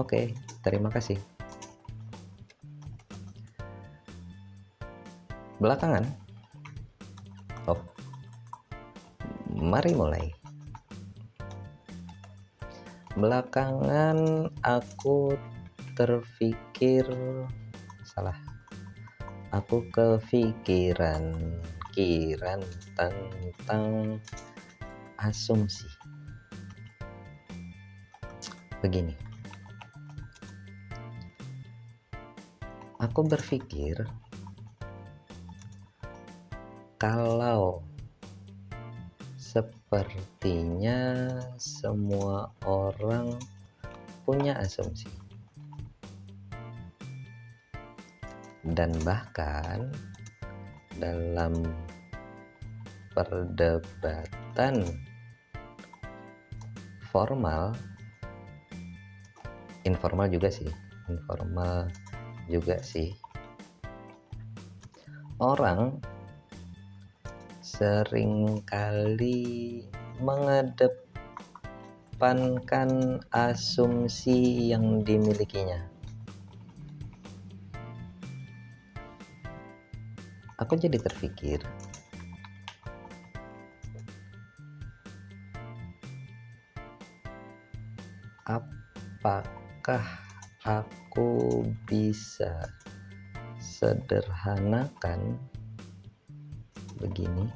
Oke, terima kasih. Belakangan, oh, mari mulai. Belakangan aku terpikir salah. Aku kepikiran tentang asumsi. Begini, aku berpikir kalau sepertinya semua orang punya asumsi, dan bahkan dalam perdebatan formal, informal juga sih, orang seringkali mengedepankan asumsi yang dimilikinya. Aku jadi terpikir, apakah aku bisa sederhanakan begini?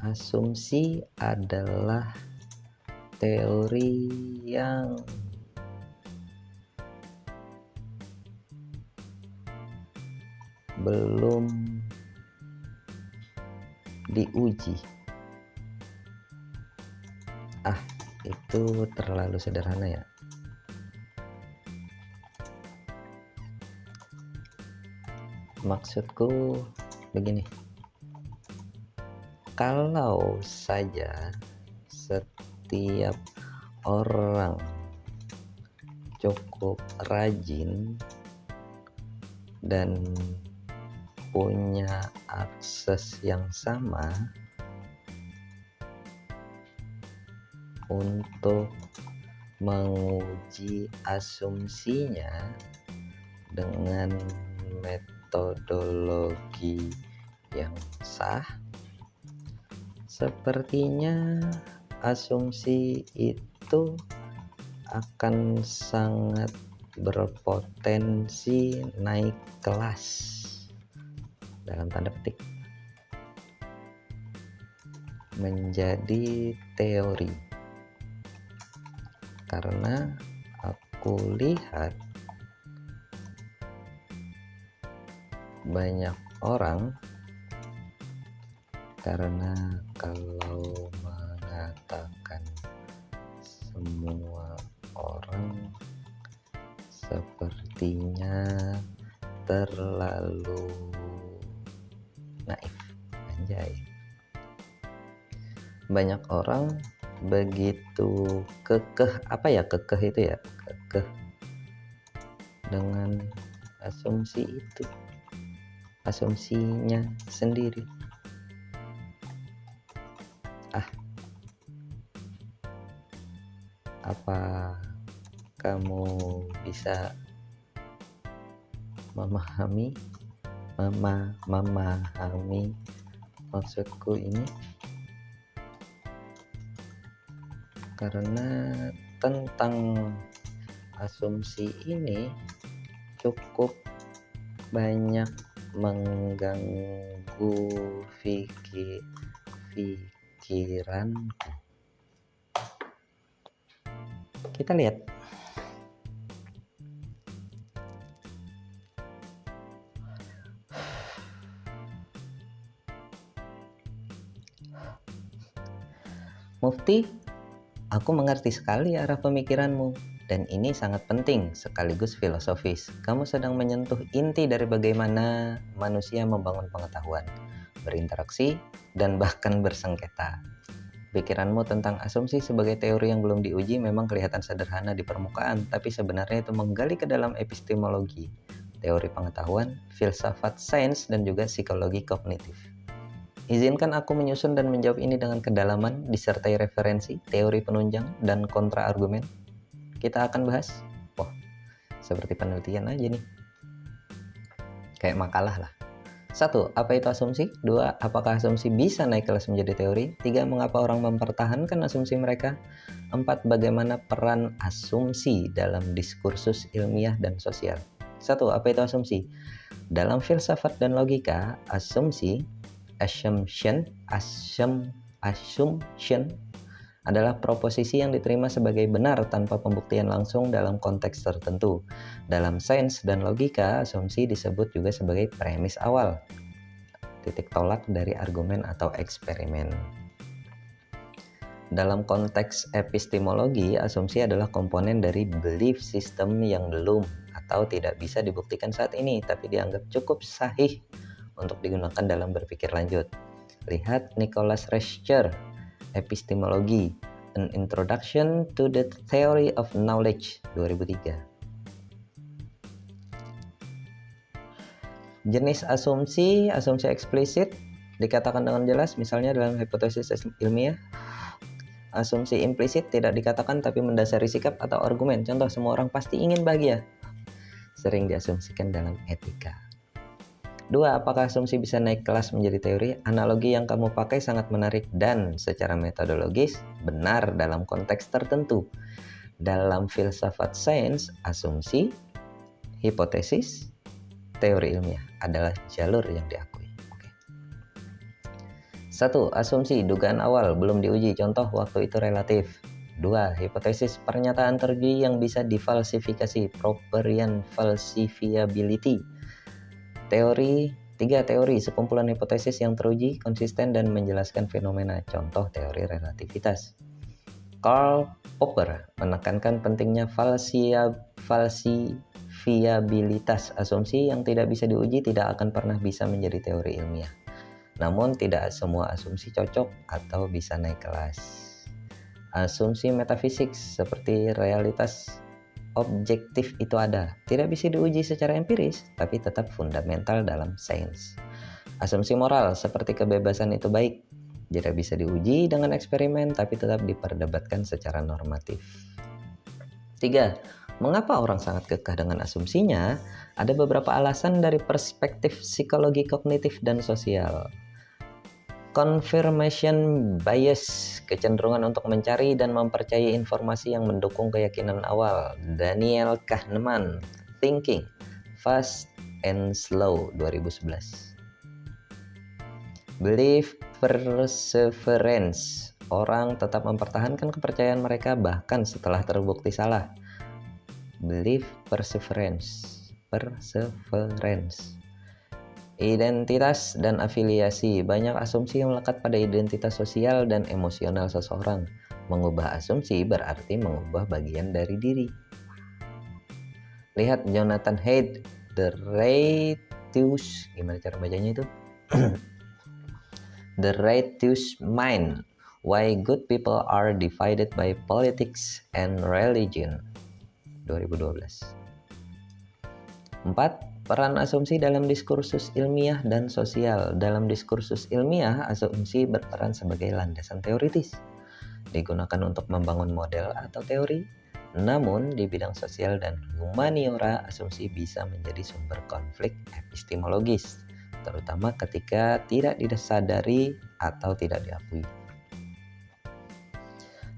Asumsi adalah teori yang belum diuji. Itu terlalu sederhana ya. Maksudku begini, kalau saja setiap orang cukup rajin dan punya akses yang sama untuk menguji asumsinya dengan metodologi yang sah, sepertinya asumsi itu akan sangat berpotensi naik kelas dalam tanda petik menjadi teori. Karena aku lihat banyak orang, karena kalau mengatakan semua orang sepertinya terlalu naif, anjay. Banyak orang begitu kekeh dengan asumsinya sendiri. Apa kamu bisa memahami maksudku ini? Karena tentang asumsi ini cukup banyak mengganggu pikiranku. Kita lihat. Mufti, aku mengerti sekali arah pemikiranmu, dan ini sangat penting sekaligus filosofis. Kamu sedang menyentuh inti dari bagaimana manusia membangun pengetahuan, berinteraksi, dan bahkan bersengketa. Pikiranmu tentang asumsi sebagai teori yang belum diuji memang kelihatan sederhana di permukaan, tapi sebenarnya itu menggali ke dalam epistemologi, teori pengetahuan, filsafat, sains, dan juga psikologi kognitif. Izinkan aku menyusun dan menjawab ini dengan kedalaman, disertai referensi, teori penunjang, dan kontra argumen. kita akan bahas. Wah, seperti penelitian aja nih. Kayak makalah lah. 1. Apa itu asumsi? 2. Apakah asumsi bisa naik kelas menjadi teori? 3. Mengapa orang mempertahankan asumsi mereka? 4. Bagaimana peran asumsi dalam diskursus ilmiah dan sosial? 1. Apa itu asumsi? Dalam filsafat dan logika, asumsi adalah proposisi yang diterima sebagai benar tanpa pembuktian langsung dalam konteks tertentu. Dalam sains dan logika, asumsi disebut juga sebagai premis awal, titik tolak dari argumen atau eksperimen. Dalam konteks epistemologi, asumsi adalah komponen dari belief system yang belum atau tidak bisa dibuktikan saat ini, tapi dianggap cukup sahih untuk digunakan dalam berpikir lanjut. Lihat Nicholas Rescher, Epistemology, An Introduction to the Theory of Knowledge, 2003. Jenis asumsi eksplisit dikatakan dengan jelas, misalnya dalam hipotesis ilmiah. Asumsi implisit tidak dikatakan tapi mendasari sikap atau argumen. Contoh, semua orang pasti ingin bahagia. Sering diasumsikan dalam etika. 2. Apakah asumsi bisa naik kelas menjadi teori? Analogi yang kamu pakai sangat menarik dan secara metodologis benar dalam konteks tertentu. Dalam filsafat sains, asumsi, hipotesis, teori ilmiah adalah jalur yang diakui. 1. Asumsi, dugaan awal, belum diuji. Contoh, waktu itu relatif. 2. Hipotesis, pernyataan teruji yang bisa difalsifikasi, Popperian falsifiability. 3. Teori, sekumpulan hipotesis yang teruji, konsisten, dan menjelaskan fenomena. Contoh, teori relativitas. Karl Popper menekankan pentingnya falsifiabilitas. Asumsi yang tidak bisa diuji tidak akan pernah bisa menjadi teori ilmiah. Namun, tidak semua asumsi cocok atau bisa naik kelas. Asumsi metafisik seperti realitas objektif itu ada, tidak bisa diuji secara empiris, tapi tetap fundamental dalam sains. Asumsi moral seperti kebebasan itu baik, tidak bisa diuji dengan eksperimen, tapi tetap diperdebatkan secara normatif. 3. Mengapa orang sangat kekeh dengan asumsinya? Ada beberapa alasan dari perspektif psikologi kognitif dan sosial. Confirmation bias, kecenderungan untuk mencari dan mempercayai informasi yang mendukung keyakinan awal. Daniel Kahneman, Thinking, Fast and Slow, 2011. Belief perseverance, orang tetap mempertahankan kepercayaan mereka bahkan setelah terbukti salah. Belief perseverance. Identitas dan afiliasi, banyak asumsi yang melekat pada identitas sosial dan emosional seseorang. Mengubah asumsi berarti mengubah bagian dari diri. Lihat Jonathan Haidt, The Righteous, gimana cara bacanya itu? The Righteous Mind, Why Good People Are Divided by Politics and Religion, 2012. 4. Peran asumsi dalam diskursus ilmiah dan sosial. Dalam diskursus ilmiah, asumsi berperan sebagai landasan teoritis. Digunakan untuk membangun model atau teori. Namun, di bidang sosial dan humaniora, asumsi bisa menjadi sumber konflik epistemologis, terutama ketika tidak disadari atau tidak diakui.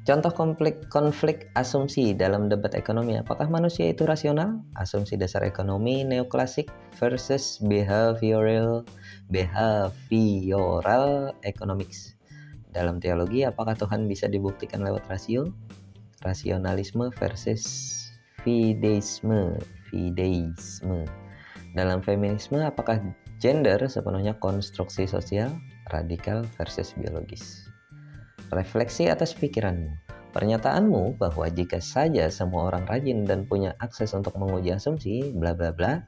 Contoh konflik asumsi dalam debat ekonomi. Apakah manusia itu rasional? Asumsi dasar ekonomi neoklasik versus behavioral economics. Dalam teologi, apakah Tuhan bisa dibuktikan lewat rasio? Rasionalisme versus fideisme. Dalam feminisme, apakah gender sepenuhnya konstruksi sosial? Radikal versus biologis. Refleksi atas pikiranmu. Pernyataanmu bahwa jika saja semua orang rajin dan punya akses untuk menguji asumsi, bla bla bla,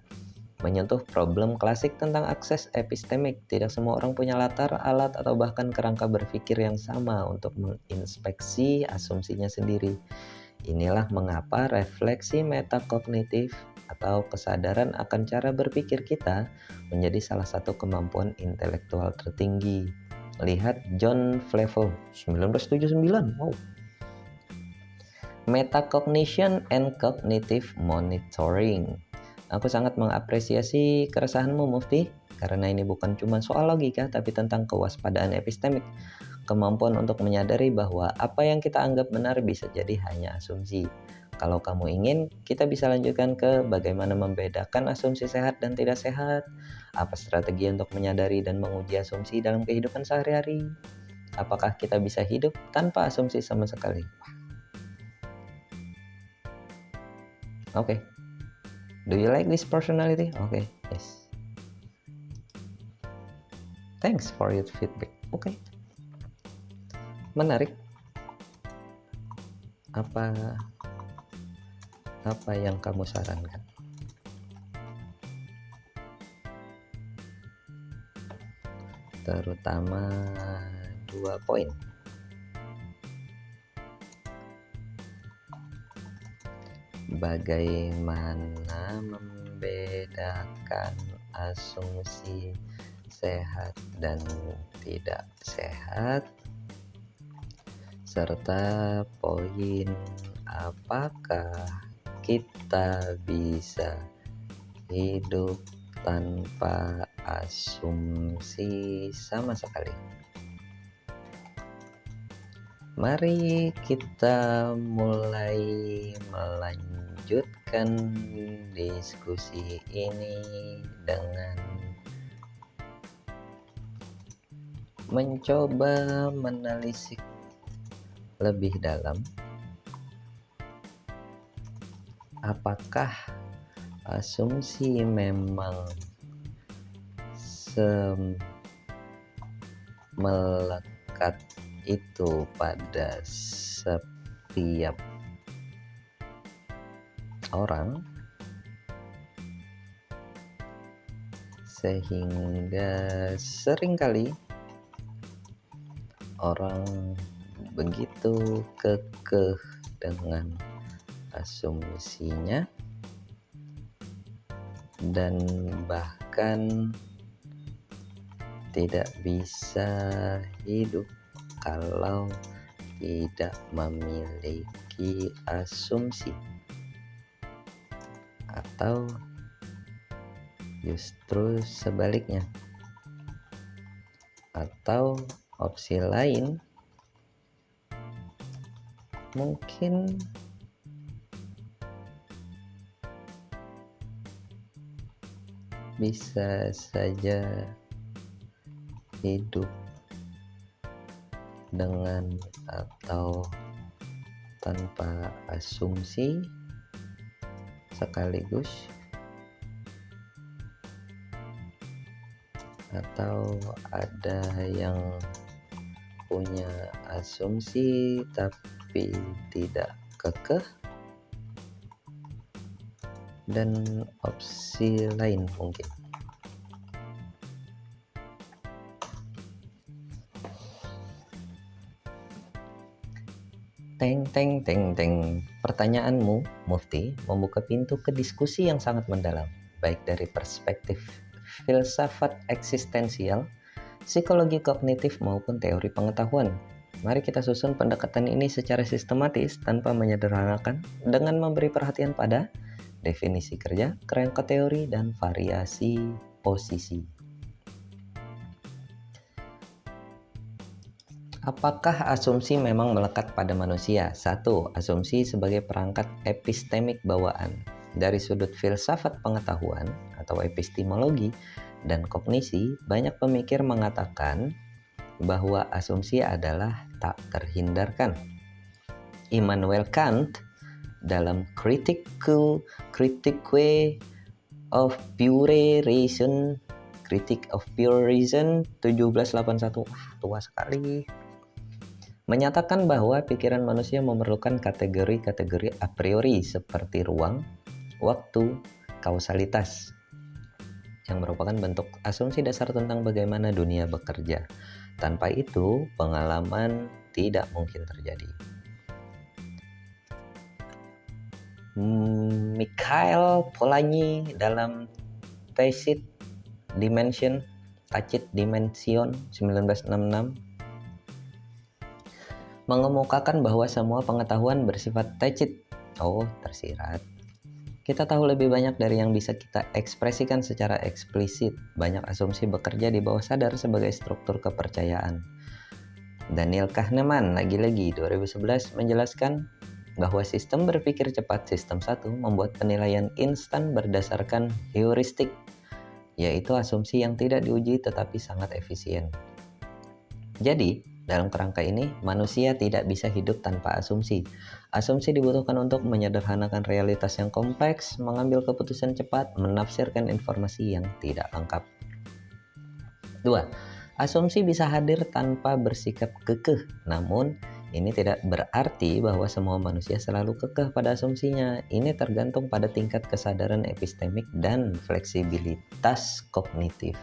menyentuh problem klasik tentang akses epistemik. Tidak semua orang punya latar, alat, atau bahkan kerangka berpikir yang sama untuk menginspeksi asumsinya sendiri. Inilah mengapa refleksi metakognitif atau kesadaran akan cara berpikir kita menjadi salah satu kemampuan intelektual tertinggi. Lihat John Flavel, 1979. Wow. Metacognition and cognitive monitoring. Aku sangat mengapresiasi keresahanmu, Mufti, karena ini bukan cuma soal logika, tapi tentang kewaspadaan epistemik. Kemampuan untuk menyadari bahwa apa yang kita anggap benar bisa jadi hanya asumsi. Kalau kamu ingin, kita bisa lanjutkan ke bagaimana membedakan asumsi sehat dan tidak sehat. Apa strategi untuk menyadari dan menguji asumsi dalam kehidupan sehari-hari? Apakah kita bisa hidup tanpa asumsi sama sekali? Okay. Do you like this personality? Okay, yes. Thanks for your feedback. Okay. Menarik. Apa yang kamu sarankan? Terutama 2 poin. Bagaimana membedakan asumsi sehat dan tidak sehat, serta poin apakah kita bisa hidup tanpa asumsi sama sekali. Mari kita mulai melanjutkan diskusi ini dengan mencoba menelisik lebih dalam apakah asumsi memang melekat itu pada setiap orang, sehingga seringkali orang begitu kekeh dengan asumsinya dan bahkan tidak bisa hidup kalau tidak memiliki asumsi, atau justru sebaliknya, atau opsi lain mungkin bisa saja hidup dengan atau tanpa asumsi sekaligus, atau ada yang punya asumsi tapi tidak kekeh, dan opsi lain mungkin. Teng. Pertanyaanmu, Mufti, membuka pintu ke diskusi yang sangat mendalam, baik dari perspektif filsafat eksistensial, psikologi kognitif, maupun teori pengetahuan. Mari kita susun pendekatan ini secara sistematis tanpa menyederhanakan, dengan memberi perhatian pada definisi kerja, kerangka teori, dan variasi posisi. Apakah asumsi memang melekat pada manusia? 1. Asumsi sebagai perangkat epistemik bawaan. Dari sudut filsafat pengetahuan atau epistemologi dan kognisi, banyak pemikir mengatakan bahwa asumsi adalah tak terhindarkan. Immanuel Kant dalam Critique of Pure Reason 1781, tua sekali, menyatakan bahwa pikiran manusia memerlukan kategori-kategori a priori seperti ruang, waktu, kausalitas, yang merupakan bentuk asumsi dasar tentang bagaimana dunia bekerja. Tanpa itu, pengalaman tidak mungkin terjadi. Mikhail Polanyi dalam Tacit Dimension 1966 mengemukakan bahwa semua pengetahuan bersifat tacit. Oh, tersirat. Kita tahu lebih banyak dari yang bisa kita ekspresikan secara eksplisit. Banyak asumsi bekerja di bawah sadar sebagai struktur kepercayaan. Daniel Kahneman lagi-lagi 2011 menjelaskan bahwa sistem berpikir cepat sistem 1 membuat penilaian instan berdasarkan heuristik, yaitu asumsi yang tidak diuji tetapi sangat efisien. Jadi, dalam kerangka ini, manusia tidak bisa hidup tanpa asumsi. Asumsi dibutuhkan untuk menyederhanakan realitas yang kompleks, mengambil keputusan cepat, menafsirkan informasi yang tidak lengkap. 2. Asumsi bisa hadir tanpa bersikap kekeh, namun ini tidak berarti bahwa semua manusia selalu kekeh pada asumsinya. Ini tergantung pada tingkat kesadaran epistemik dan fleksibilitas kognitif.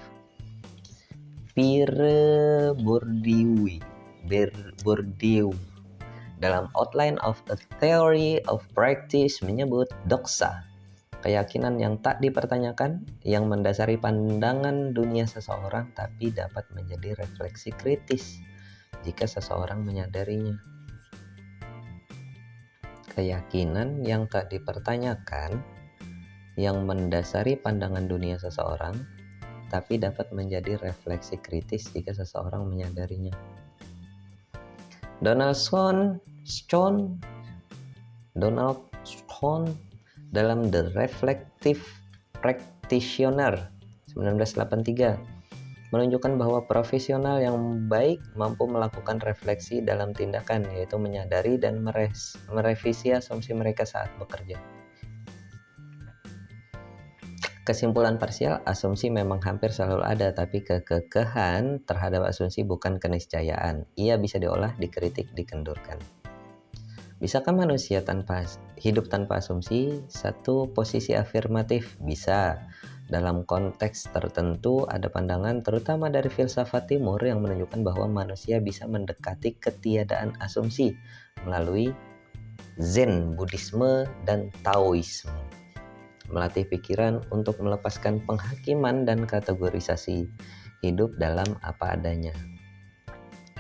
Pierre Bourdieu dalam Outline of a Theory of Practice menyebut doxa, keyakinan yang tak dipertanyakan, yang mendasari pandangan dunia seseorang tapi dapat menjadi refleksi kritis jika seseorang menyadarinya. Keyakinan yang tak dipertanyakan, yang mendasari pandangan dunia seseorang tapi dapat menjadi refleksi kritis jika seseorang menyadarinya. Donald Stone dalam The Reflective Practitioner 1983 menunjukkan bahwa profesional yang baik mampu melakukan refleksi dalam tindakan, yaitu menyadari dan merevisi asumsi mereka saat bekerja. Kesimpulan parsial, asumsi memang hampir selalu ada, tapi kekekehan terhadap asumsi bukan keniscayaan. Ia bisa diolah, dikritik, dikendurkan. Bisakah manusia hidup tanpa asumsi? Satu, posisi afirmatif, bisa. Dalam konteks tertentu ada pandangan terutama dari filsafat timur yang menunjukkan bahwa manusia bisa mendekati ketiadaan asumsi melalui Zen, Buddhisme, dan Taoisme. Melatih pikiran untuk melepaskan penghakiman dan kategorisasi, hidup dalam apa adanya.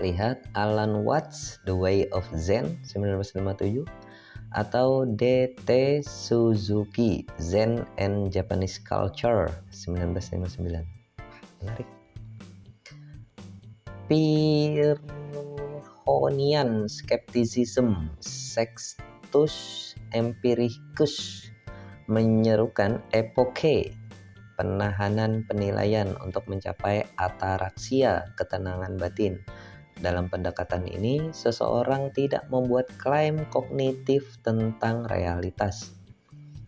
Lihat Alan Watts The Way of Zen 1957 atau D.T. Suzuki Zen and Japanese Culture 1959. Menarik. Pyrrhonian Skepticism Sextus Empiricus menyerukan epoke penahanan penilaian untuk mencapai ataraksia, ketenangan batin. Dalam pendekatan ini, seseorang tidak membuat klaim kognitif tentang realitas.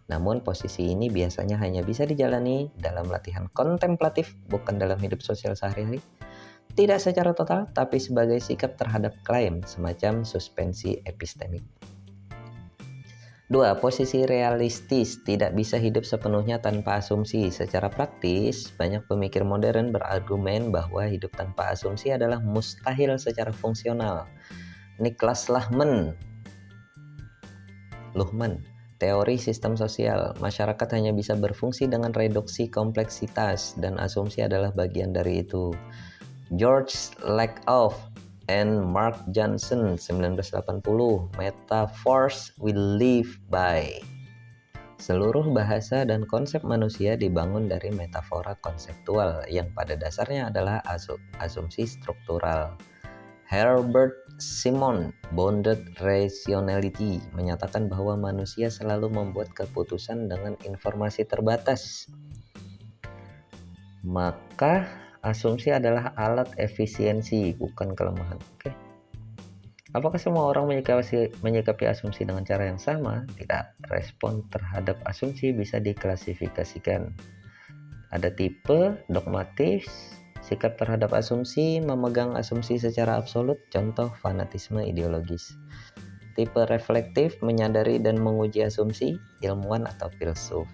Namun posisi ini biasanya hanya bisa dijalani dalam latihan kontemplatif, bukan dalam hidup sosial sehari-hari. Tidak secara total, tapi sebagai sikap terhadap klaim, semacam suspensi epistemik. 2. Posisi realistis, tidak bisa hidup sepenuhnya tanpa asumsi. Secara praktis, banyak pemikir modern berargumen bahwa hidup tanpa asumsi adalah mustahil secara fungsional. Niklas Luhmann, teori sistem sosial, masyarakat hanya bisa berfungsi dengan reduksi kompleksitas, dan asumsi adalah bagian dari itu. George Lakoff and Mark Johnson 1980, Metaphors We Live By. Seluruh bahasa dan konsep manusia dibangun dari metafora konseptual yang pada dasarnya adalah asumsi struktural. Herbert Simon, Bounded Rationality, menyatakan bahwa manusia selalu membuat keputusan dengan informasi terbatas. Maka asumsi adalah alat efisiensi, bukan kelemahan. Oke. Apakah semua orang menyikapi asumsi dengan cara yang sama? Tidak. Respon terhadap asumsi bisa diklasifikasikan. Ada tipe dogmatis, sikap terhadap asumsi, memegang asumsi secara absolut, contoh fanatisme ideologis. Tipe reflektif, menyadari dan menguji asumsi, ilmuwan atau filsuf.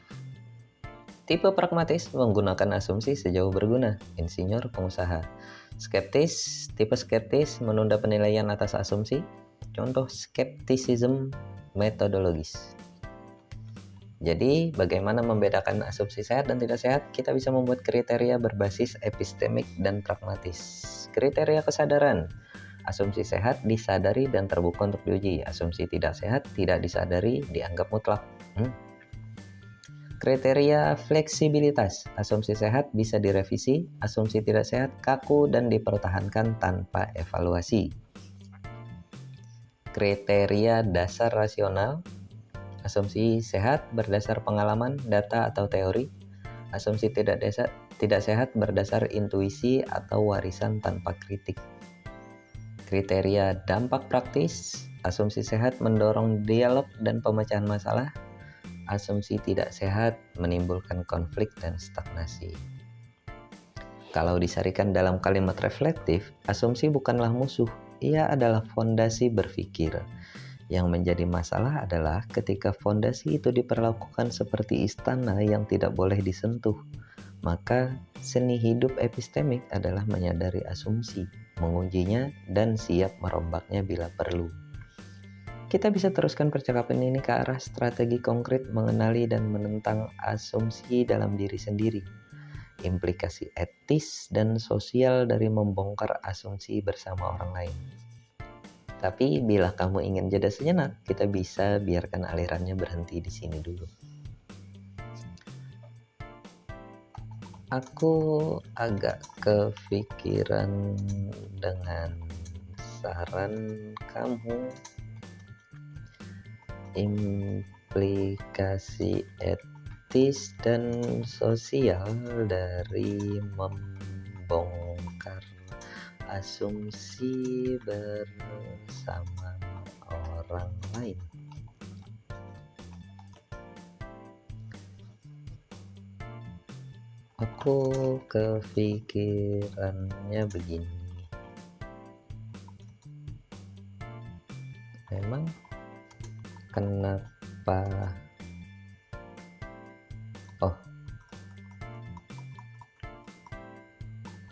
Tipe pragmatis, menggunakan asumsi sejauh berguna, insinyur, pengusaha. Skeptis, tipe skeptis, menunda penilaian atas asumsi, contoh skepticism metodologis. Jadi, bagaimana membedakan asumsi sehat dan tidak sehat? Kita bisa membuat kriteria berbasis epistemik dan pragmatis. Kriteria kesadaran. Asumsi sehat disadari dan terbuka untuk diuji. Asumsi tidak sehat tidak disadari, dianggap mutlak. Kriteria fleksibilitas. Asumsi sehat bisa direvisi, asumsi tidak sehat kaku dan dipertahankan tanpa evaluasi. Kriteria dasar rasional. Asumsi sehat berdasar pengalaman, data, atau teori. Asumsi tidak sehat berdasar intuisi atau warisan tanpa kritik. Kriteria dampak praktis. Asumsi sehat mendorong dialog dan pemecahan masalah. Asumsi tidak sehat menimbulkan konflik dan stagnasi. Kalau disarikan dalam kalimat reflektif, asumsi bukanlah musuh, ia adalah fondasi berpikir. Yang menjadi masalah adalah ketika fondasi itu diperlakukan seperti istana yang tidak boleh disentuh. Maka seni hidup epistemik adalah menyadari asumsi, mengujinya, dan siap merombaknya bila perlu. Kita bisa teruskan percakapan ini ke arah strategi konkret mengenali dan menentang asumsi dalam diri sendiri. Implikasi etis dan sosial dari membongkar asumsi bersama orang lain. Tapi bila kamu ingin jeda sejenak, kita bisa biarkan alirannya berhenti di sini dulu. Aku agak kepikiran dengan saran kamu. Implikasi etis dan sosial dari membongkar asumsi bersama orang lain. Aku kepikirannya begini. Memang kenapa?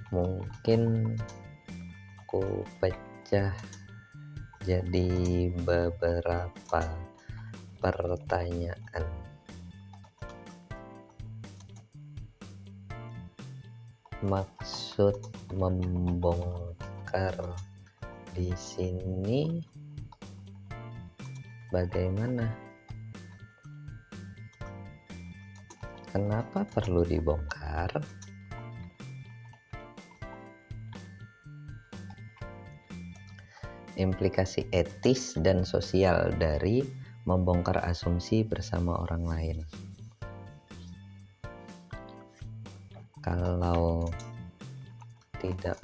Mungkin ku pecah jadi beberapa pertanyaan. Maksud membongkar di sini bagaimana? Kenapa perlu dibongkar? Implikasi etis dan sosial dari membongkar asumsi bersama orang lain. Kalau tidak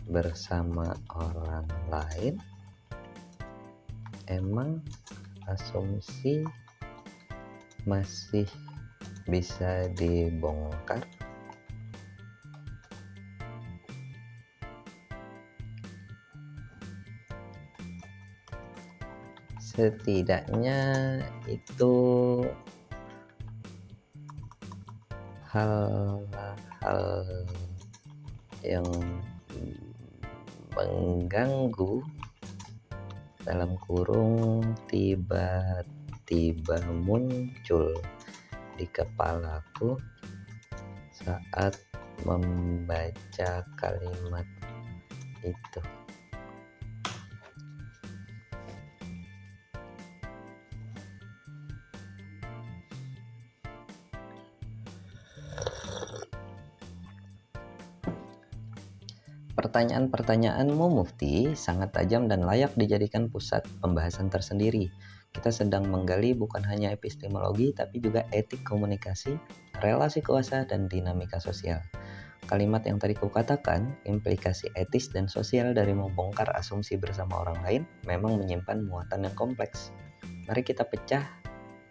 bersama orang lain, emang asumsi masih bisa dibongkar? Setidaknya itu hal-hal yang mengganggu dalam kurung tiba-tiba muncul di kepalaku saat membaca kalimat itu. Pertanyaan-pertanyaanmu, Mufti, sangat tajam dan layak dijadikan pusat pembahasan tersendiri. Kita sedang menggali bukan hanya epistemologi, tapi juga etik komunikasi, relasi kuasa, dan dinamika sosial. Kalimat yang tadi kukatakan, implikasi etis dan sosial dari membongkar asumsi bersama orang lain, memang menyimpan muatan yang kompleks. Mari kita pecah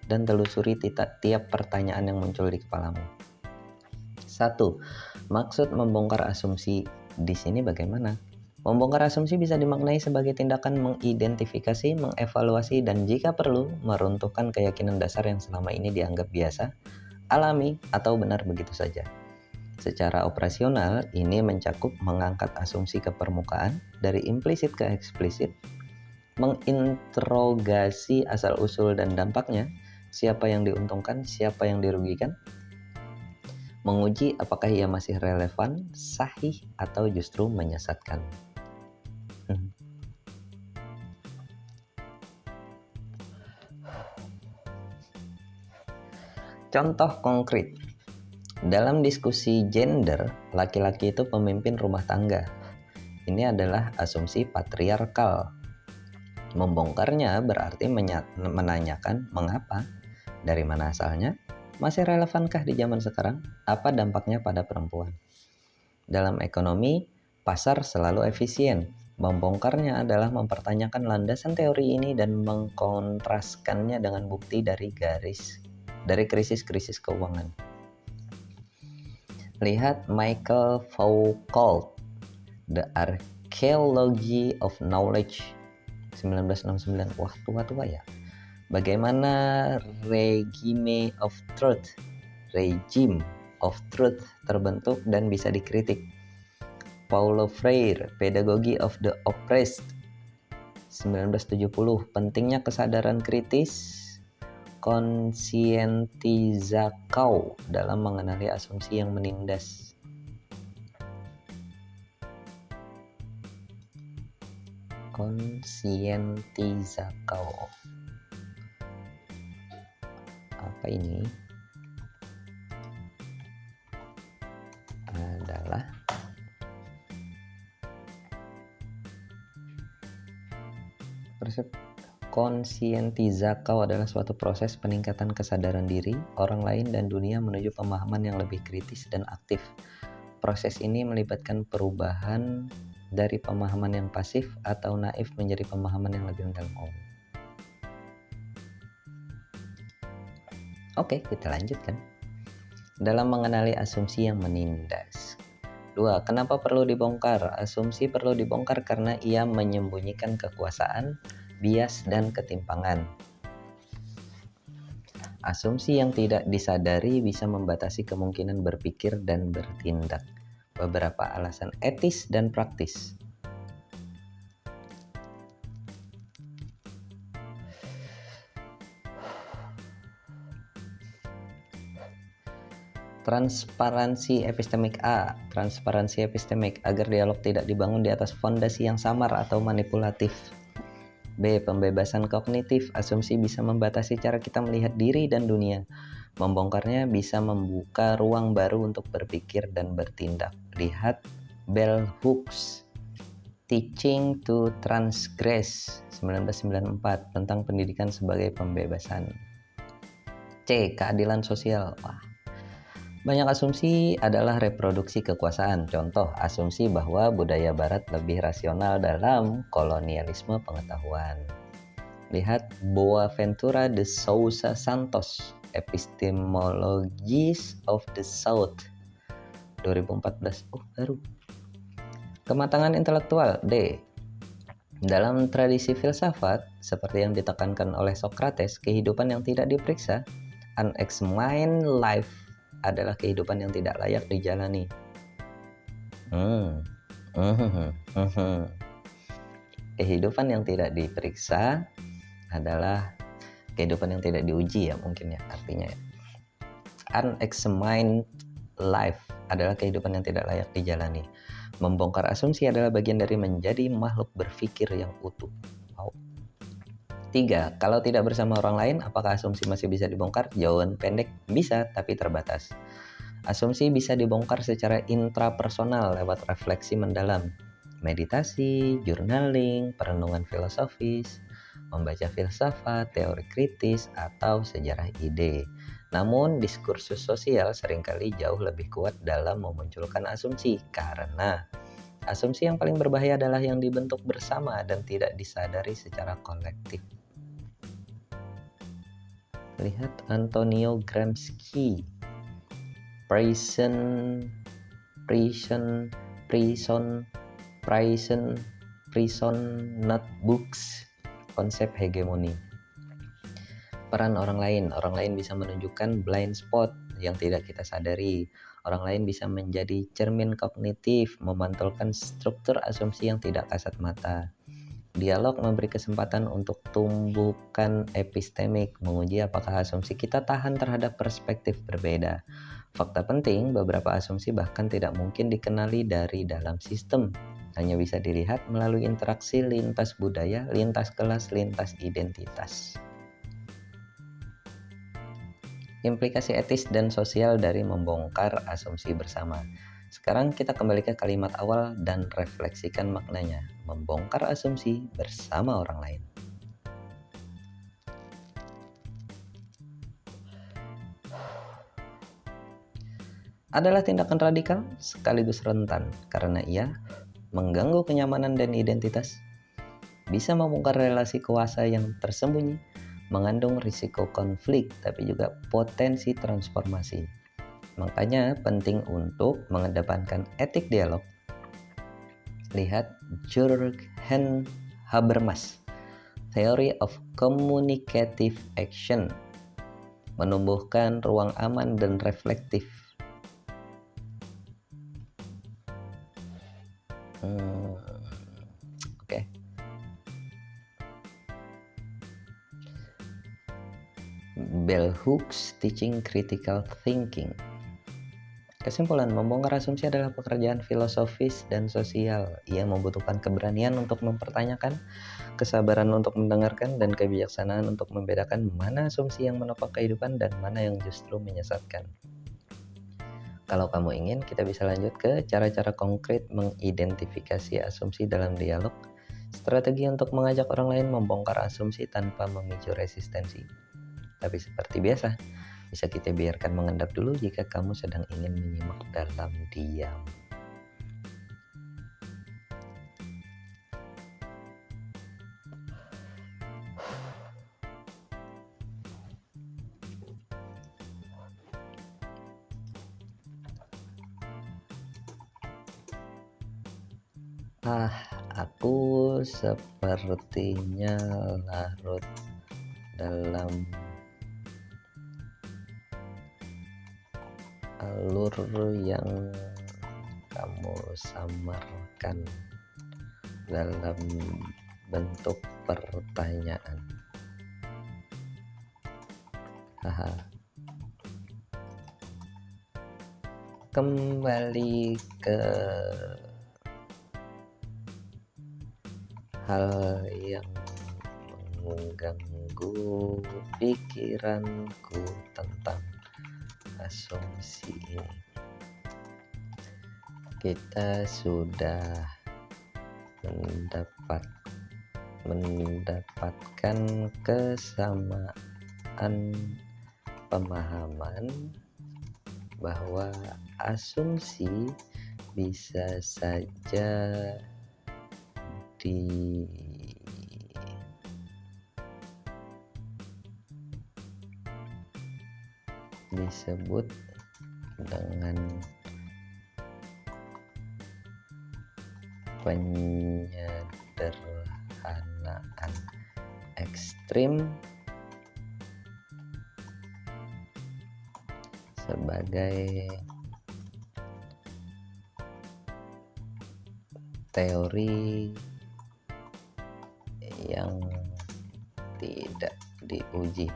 dan telusuri tiap pertanyaan yang muncul di kepalamu. 1. Maksud membongkar asumsi di sini bagaimana? Membongkar asumsi bisa dimaknai sebagai tindakan mengidentifikasi, mengevaluasi, dan jika perlu, meruntuhkan keyakinan dasar yang selama ini dianggap biasa, alami, atau benar begitu saja. Secara operasional, ini mencakup mengangkat asumsi ke permukaan, dari implisit ke eksplisit, menginterogasi asal-usul dan dampaknya, siapa yang diuntungkan, siapa yang dirugikan, menguji apakah ia masih relevan, sahih, atau justru menyesatkan. Contoh konkret. Dalam diskusi gender, laki-laki itu pemimpin rumah tangga. Ini adalah asumsi patriarkal. Membongkarnya berarti menanyakan mengapa, dari mana asalnya, masih relevankah di zaman sekarang, apa dampaknya pada perempuan. Dalam ekonomi, pasar selalu efisien. Membongkarnya adalah mempertanyakan landasan teori ini dan mengkontraskannya dengan bukti dari krisis-krisis keuangan. Lihat Michael Foucault, The Archaeology of Knowledge, 1969. Wah, tua-tua ya. Bagaimana regime of truth terbentuk dan bisa dikritik. Paulo Freire, Pedagogy of the Oppressed, 1970. Pentingnya kesadaran kritis. Conscientizakau dalam mengenali asumsi yang menindas. Conscientizakau. Apa ini? Adalah Conscientizakau adalah suatu proses peningkatan kesadaran diri, orang lain, dan dunia menuju pemahaman yang lebih kritis dan aktif. Proses ini melibatkan perubahan dari pemahaman yang pasif atau naif menjadi pemahaman yang lebih mendalam. Oke, kita lanjutkan. Dalam mengenali asumsi yang menindas. 2. Kenapa perlu dibongkar? Asumsi perlu dibongkar karena ia menyembunyikan kekuasaan, bias, dan ketimpangan. Asumsi yang tidak disadari bisa membatasi kemungkinan berpikir dan bertindak. Beberapa alasan etis dan praktis. Transparansi epistemik. Transparansi epistemik agar dialog tidak dibangun di atas fondasi yang samar atau manipulatif. B. Pembebasan kognitif. Asumsi bisa membatasi cara kita melihat diri dan dunia. Membongkarnya bisa membuka ruang baru untuk berpikir dan bertindak. Lihat Bell Hooks, Teaching to Transgress, 1994, tentang pendidikan sebagai pembebasan. C. Keadilan sosial. Banyak asumsi adalah reproduksi kekuasaan. Contoh, asumsi bahwa budaya barat lebih rasional dalam kolonialisme pengetahuan. Lihat Boaventura de Sousa Santos, Epistemologies of the South, 2014. Baru. Kematangan intelektual. D. Dalam tradisi filsafat, seperti yang ditekankan oleh Socrates, kehidupan yang tidak diperiksa, unexamined life, adalah kehidupan yang tidak layak dijalani. Kehidupan yang tidak diperiksa adalah kehidupan yang tidak diuji ya, mungkin ya artinya ya. Unexamined life adalah kehidupan yang tidak layak dijalani. Membongkar asumsi adalah bagian dari menjadi makhluk berpikir yang utuh. 3. Kalau tidak bersama orang lain, apakah asumsi masih bisa dibongkar? Jawaban pendek, bisa, tapi terbatas. Asumsi bisa dibongkar secara intrapersonal lewat refleksi mendalam, meditasi, journaling, perenungan filosofis, membaca filsafat, teori kritis, atau sejarah ide. Namun, diskursus sosial seringkali jauh lebih kuat dalam memunculkan asumsi, karena asumsi yang paling berbahaya adalah yang dibentuk bersama dan tidak disadari secara kolektif. Lihat Antonio Gramsci, Prison Notebooks, konsep hegemoni. Peran orang lain bisa menunjukkan blind spot yang tidak kita sadari. Orang lain bisa menjadi cermin kognitif, memantulkan struktur asumsi yang tidak kasat mata. Dialog memberi kesempatan untuk tumbukan epistemik, menguji apakah asumsi kita tahan terhadap perspektif berbeda. Fakta penting, beberapa asumsi bahkan tidak mungkin dikenali dari dalam sistem. Hanya bisa dilihat melalui interaksi lintas budaya, lintas kelas, lintas identitas. Implikasi etis dan sosial dari membongkar asumsi bersama. Sekarang kita kembali ke kalimat awal dan refleksikan maknanya. Membongkar asumsi bersama orang lain. Adalah tindakan radikal sekaligus rentan karena ia mengganggu kenyamanan dan identitas, bisa membongkar relasi kuasa yang tersembunyi, mengandung risiko konflik tapi juga potensi transformasi. Makanya penting untuk mengedepankan etik dialog. Lihat Jürgen Habermas, Theory of Communicative Action, menumbuhkan ruang aman dan reflektif. Oke. Bell Hooks Teaching Critical Thinking. Kesimpulan, membongkar asumsi adalah pekerjaan filosofis dan sosial. Ia membutuhkan keberanian untuk mempertanyakan, kesabaran untuk mendengarkan, dan kebijaksanaan untuk membedakan mana asumsi yang menopang kehidupan dan mana yang justru menyesatkan. Kalau kamu ingin, kita bisa lanjut ke cara-cara konkret mengidentifikasi asumsi dalam dialog, strategi untuk mengajak orang lain membongkar asumsi tanpa memicu resistensi. Tapi seperti biasa, bisa kita biarkan mengendap dulu jika kamu sedang ingin menyimak dalam diam. Aku sepertinya larut dalam alur yang kamu samarkan dalam bentuk pertanyaan. Kembali ke hal yang mengganggu pikiranku tentang asumsi ini. Kita sudah mendapatkan kesamaan pemahaman bahwa asumsi bisa saja disebut dengan penyederhanaan ekstrim sebagai teori yang tidak diuji.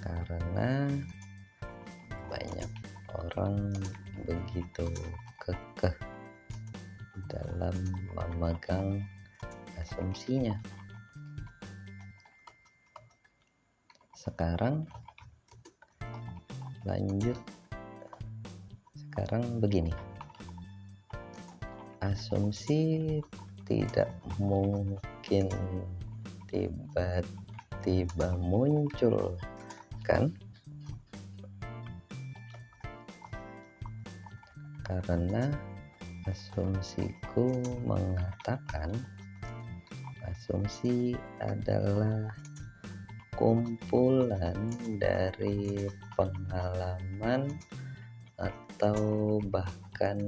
Karena banyak orang begitu kekeh dalam memegang asumsinya. Sekarang begini. Asumsi tidak mungkin tiba-tiba muncul, kan? Karena asumsiku mengatakan asumsi adalah kumpulan dari pengalaman atau bahkan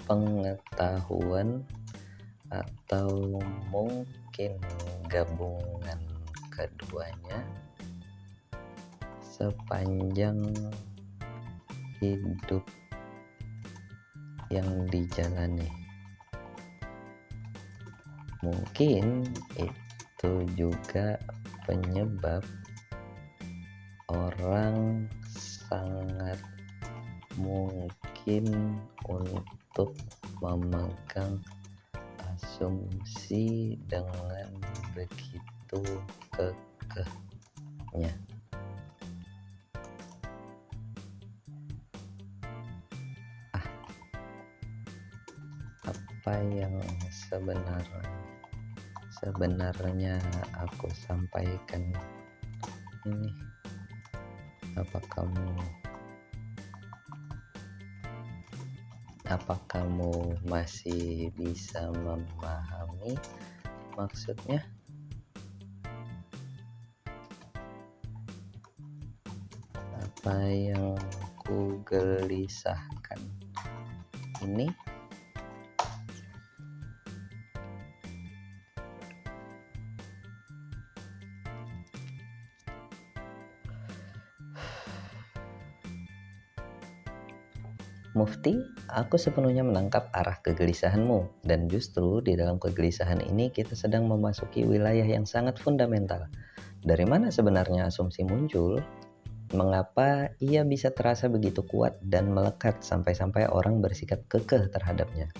pengetahuan atau mungkin gabungan keduanya sepanjang hidup yang dijalani. Mungkin itu juga penyebab orang sangat mungkin untuk memegang asumsi dengan begitu kekehnya. Apa yang sebenarnya aku sampaikan ini? Apa kamu masih bisa memahami maksudnya? Apa yang ku gelisahkan ini? Mufti, aku sepenuhnya menangkap arah kegelisahanmu, dan justru di dalam kegelisahan ini kita sedang memasuki wilayah yang sangat fundamental. Dari mana sebenarnya asumsi muncul? Mengapa ia bisa terasa begitu kuat dan melekat sampai-sampai orang bersikap kekeh terhadapnya?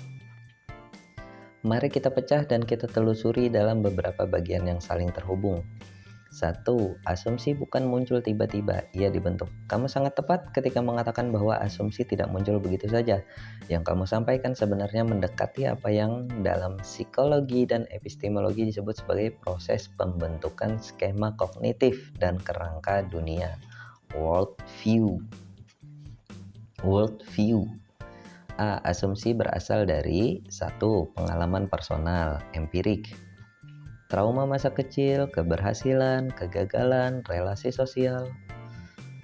Mari kita pecah dan kita telusuri dalam beberapa bagian yang saling terhubung. 1. Asumsi bukan muncul tiba-tiba, ia dibentuk. Kamu sangat tepat ketika mengatakan bahwa asumsi tidak muncul begitu saja. Yang kamu sampaikan sebenarnya mendekati apa yang dalam psikologi dan epistemologi disebut sebagai proses pembentukan skema kognitif dan kerangka dunia. Worldview. A. Asumsi berasal dari 1. Pengalaman personal, empirik. Trauma masa kecil, keberhasilan, kegagalan, relasi sosial.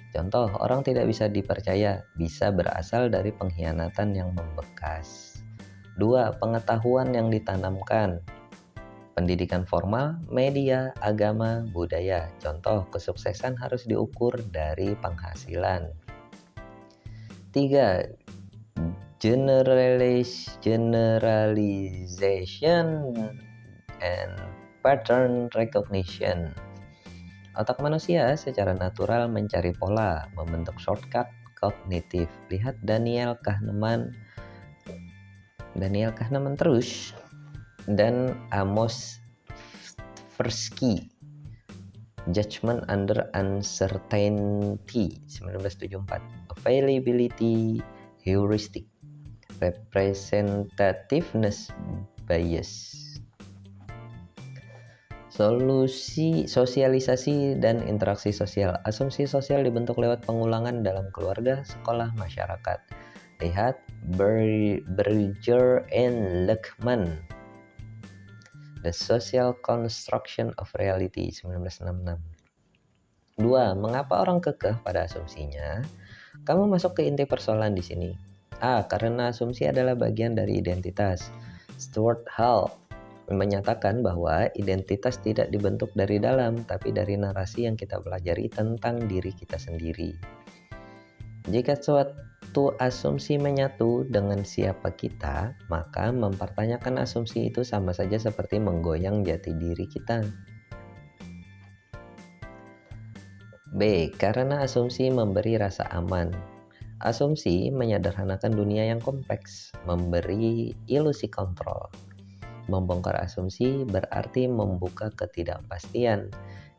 Contoh, orang tidak bisa dipercaya, bisa berasal dari pengkhianatan yang membekas. 2. Pengetahuan yang ditanamkan. Pendidikan formal, media, agama, budaya. Contoh, kesuksesan harus diukur dari penghasilan. 3. Generalization and pattern recognition. Otak manusia secara natural mencari pola, membentuk shortcut kognitif. Lihat Daniel Kahneman terus dan Amos Tversky, Judgment Under Uncertainty, 1974. Availability heuristic, representativeness bias. Sosialisasi dan interaksi sosial. Asumsi sosial dibentuk lewat pengulangan dalam keluarga, sekolah, masyarakat. Lihat Berger and Luckman, The Social Construction of Reality, 1966. 2. Mengapa orang kekeh pada asumsinya? Kamu masuk ke inti persoalan di sini. A. Karena asumsi adalah bagian dari identitas. Stuart Hall menyatakan bahwa identitas tidak dibentuk dari dalam, tapi dari narasi yang kita pelajari tentang diri kita sendiri. Jika suatu asumsi menyatu dengan siapa kita, maka mempertanyakan asumsi itu sama saja seperti menggoyang jati diri kita. B. Karena asumsi memberi rasa aman. Asumsi menyederhanakan dunia yang kompleks, memberi ilusi kontrol. Membongkar asumsi berarti membuka ketidakpastian.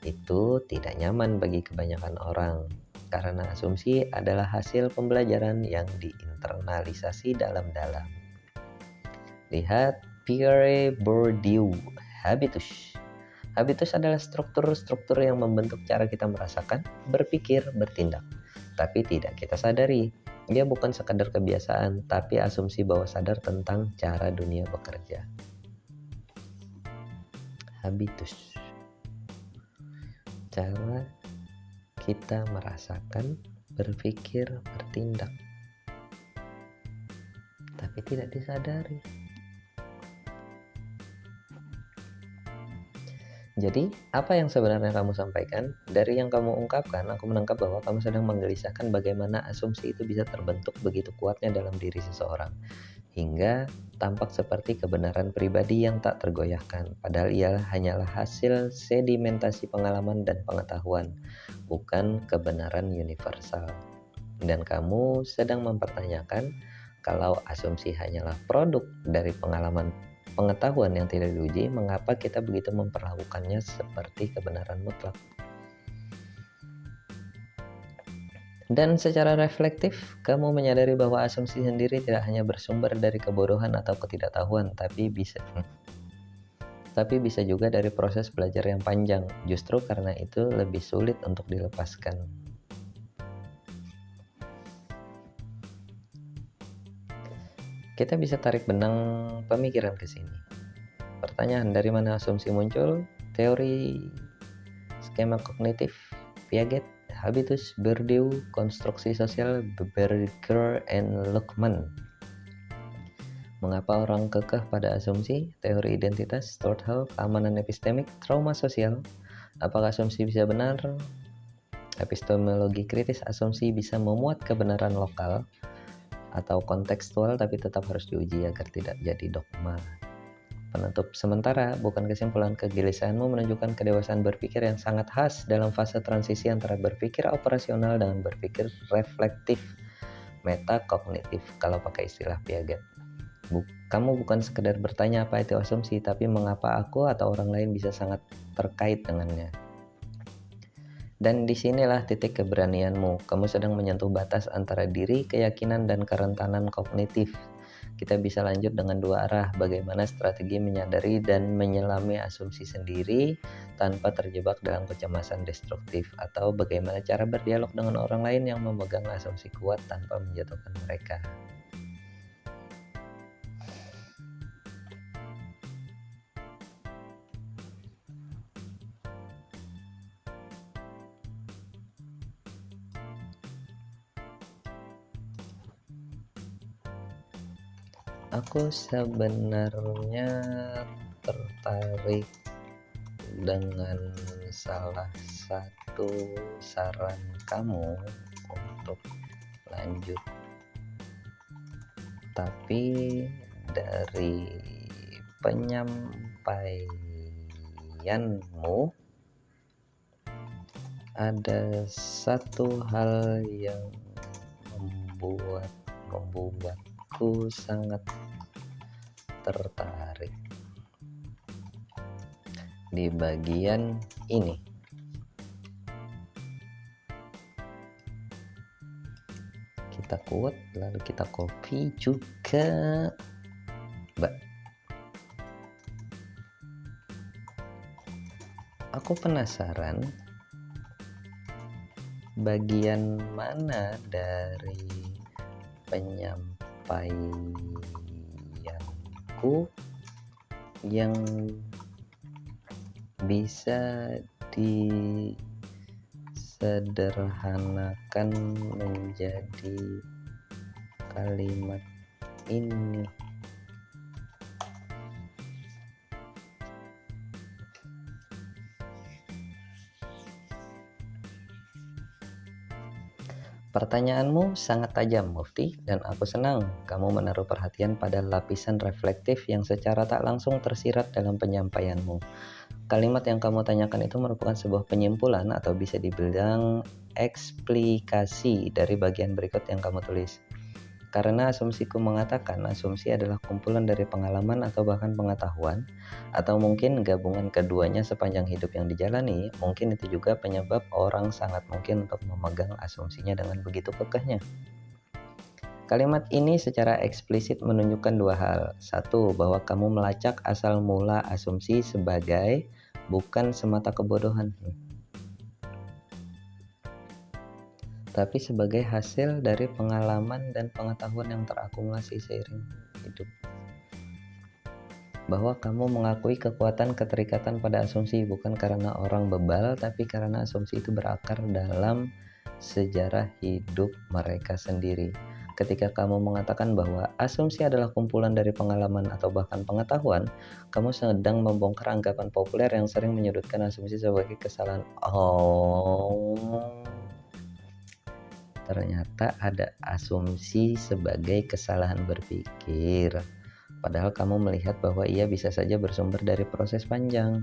Itu tidak nyaman bagi kebanyakan orang, karena asumsi adalah hasil pembelajaran yang diinternalisasi dalam-dalam. Lihat Pierre Bourdieu, Habitus. Habitus adalah struktur-struktur yang membentuk cara kita merasakan, berpikir, bertindak, tapi tidak kita sadari. Dia bukan sekadar kebiasaan, tapi asumsi bawah sadar tentang cara dunia bekerja. Habitus, cara kita merasakan, berpikir, bertindak, tapi tidak disadari. Jadi, apa yang sebenarnya kamu sampaikan? Dari yang kamu ungkapkan, aku menangkap bahwa kamu sedang menggelisahkan bagaimana asumsi itu bisa terbentuk begitu kuatnya dalam diri seseorang, hingga tampak seperti kebenaran pribadi yang tak tergoyahkan, padahal ia hanyalah hasil sedimentasi pengalaman dan pengetahuan, bukan kebenaran universal. Dan kamu sedang mempertanyakan kalau asumsi hanyalah produk dari pengalaman pengetahuan yang tidak diuji, mengapa kita begitu memperlakukannya seperti kebenaran mutlak? Dan secara reflektif, kamu menyadari bahwa asumsi sendiri tidak hanya bersumber dari kebodohan atau ketidaktahuan, tapi bisa juga dari proses belajar yang panjang. Justru karena itu lebih sulit untuk dilepaskan. Kita bisa tarik benang pemikiran ke sini. Pertanyaan, dari mana asumsi muncul? Teori, skema kognitif, Piaget, habitus, Bourdieu, konstruksi sosial, Berger, and Luhmann. Mengapa orang kekeh pada asumsi? Teori identitas, Stordhal, keamanan epistemik, trauma sosial. Apakah asumsi bisa benar? Epistemologi kritis, asumsi bisa memuat kebenaran lokal atau kontekstual, tapi tetap harus diuji agar tidak jadi dogma. Penutup sementara, bukan kesimpulan kegelisahanmu menunjukkan kedewasaan berpikir yang sangat khas dalam fase transisi antara berpikir operasional dengan berpikir reflektif, metakognitif kalau pakai istilah Piaget. Kamu bukan sekedar bertanya apa itu asumsi, tapi mengapa aku atau orang lain bisa sangat terkait dengannya. Dan disinilah titik keberanianmu. Kamu sedang menyentuh batas antara diri, keyakinan, dan kerentanan kognitif. Kita bisa lanjut dengan dua arah, bagaimana strategi menyadari dan menyelami asumsi sendiri tanpa terjebak dalam kecemasan destruktif, atau bagaimana cara berdialog dengan orang lain yang memegang asumsi kuat tanpa menjatuhkan mereka. Aku sebenarnya tertarik dengan salah satu saran kamu untuk lanjut, tapi dari penyampaianmu ada satu hal yang membuatku sangat tertarik di bagian ini. Kita quote lalu kita copy juga, Mbak. Aku penasaran bagian mana dari penyampaianku yang bisa disederhanakan menjadi kalimat ini. Pertanyaanmu sangat tajam, Mufti, dan aku senang kamu menaruh perhatian pada lapisan reflektif yang secara tak langsung tersirat dalam penyampaianmu. Kalimat yang kamu tanyakan itu merupakan sebuah penyimpulan atau bisa dibilang eksplikasi dari bagian berikut yang kamu tulis. Karena asumsiku mengatakan asumsi adalah kumpulan dari pengalaman atau bahkan pengetahuan, atau mungkin gabungan keduanya sepanjang hidup yang dijalani, mungkin itu juga penyebab orang sangat mungkin untuk memegang asumsinya dengan begitu kekehnya. Kalimat ini secara eksplisit menunjukkan dua hal. Satu, bahwa kamu melacak asal mula asumsi sebagai bukan semata kebodohan, tapi sebagai hasil dari pengalaman dan pengetahuan yang terakumulasi seiring hidup. Bahwa kamu mengakui kekuatan keterikatan pada asumsi bukan karena orang bebal, tapi karena asumsi itu berakar dalam sejarah hidup mereka sendiri. Ketika kamu mengatakan bahwa asumsi adalah kumpulan dari pengalaman atau bahkan pengetahuan, kamu sedang membongkar anggapan populer yang sering menyudutkan asumsi sebagai kesalahan. Ternyata ada asumsi sebagai kesalahan berpikir, padahal kamu melihat bahwa ia bisa saja bersumber dari proses panjang.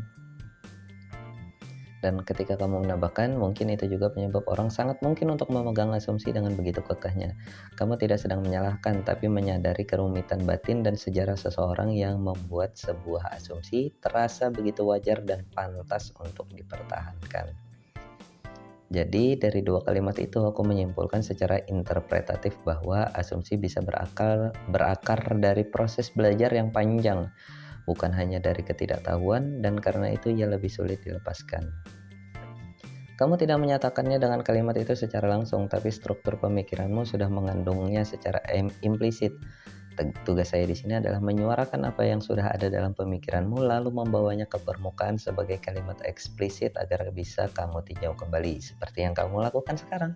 Dan ketika kamu menambahkan, mungkin itu juga penyebab orang sangat mungkin untuk memegang asumsi dengan begitu kekehnya. Kamu tidak sedang menyalahkan, tapi menyadari kerumitan batin dan sejarah seseorang yang membuat sebuah asumsi terasa begitu wajar dan pantas untuk dipertahankan. Jadi dari dua kalimat itu aku menyimpulkan secara interpretatif bahwa asumsi bisa berakar dari proses belajar yang panjang, bukan hanya dari ketidaktahuan, dan karena itu ia lebih sulit dilepaskan. Kamu tidak menyatakannya dengan kalimat itu secara langsung, tapi struktur pemikiranmu sudah mengandungnya secara implisit. Tugas saya di sini adalah menyuarakan apa yang sudah ada dalam pemikiranmu, lalu membawanya ke permukaan sebagai kalimat eksplisit agar bisa kamu tinjau kembali, seperti yang kamu lakukan sekarang.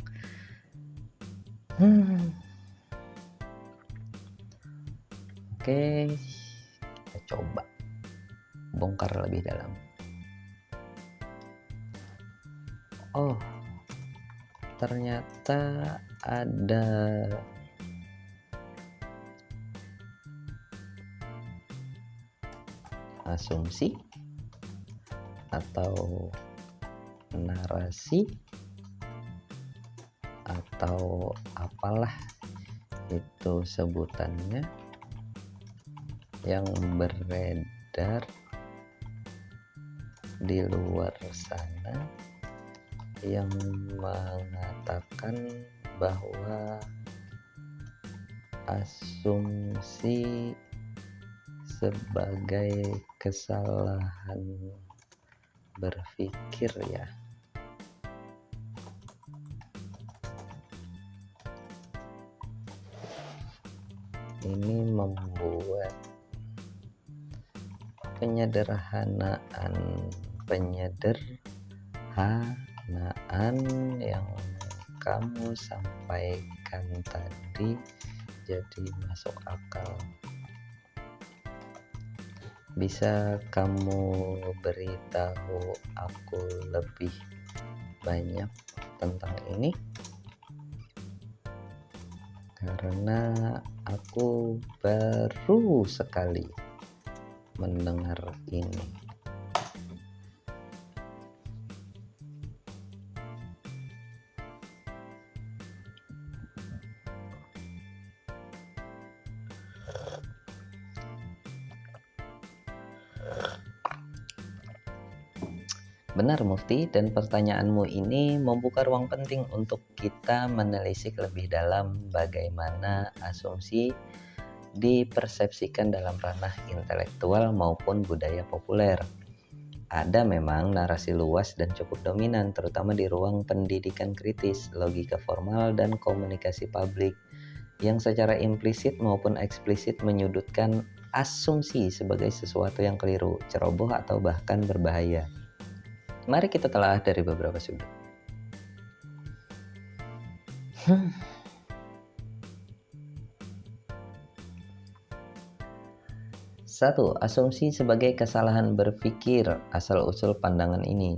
Oke, kita coba bongkar lebih dalam. Oh, ternyata ada asumsi atau narasi atau apalah itu sebutannya yang beredar di luar sana yang mengatakan bahwa asumsi sebagai kesalahan berpikir ya. Ini membuat penyederhanaan yang kamu sampaikan tadi jadi masuk akal. Bisa kamu beritahu aku lebih banyak tentang ini? Karena aku baru sekali mendengar ini. Benar Mufti, dan pertanyaanmu ini membuka ruang penting untuk kita menelisik lebih dalam bagaimana asumsi dipersepsikan dalam ranah intelektual maupun budaya populer. Ada memang narasi luas dan cukup dominan, terutama di ruang pendidikan kritis, logika formal, dan komunikasi publik, yang secara implisit maupun eksplisit menyudutkan asumsi sebagai sesuatu yang keliru, ceroboh, atau bahkan berbahaya. Mari kita telah dari beberapa sudut. 1. Asumsi sebagai kesalahan berpikir. Asal-usul pandangan ini.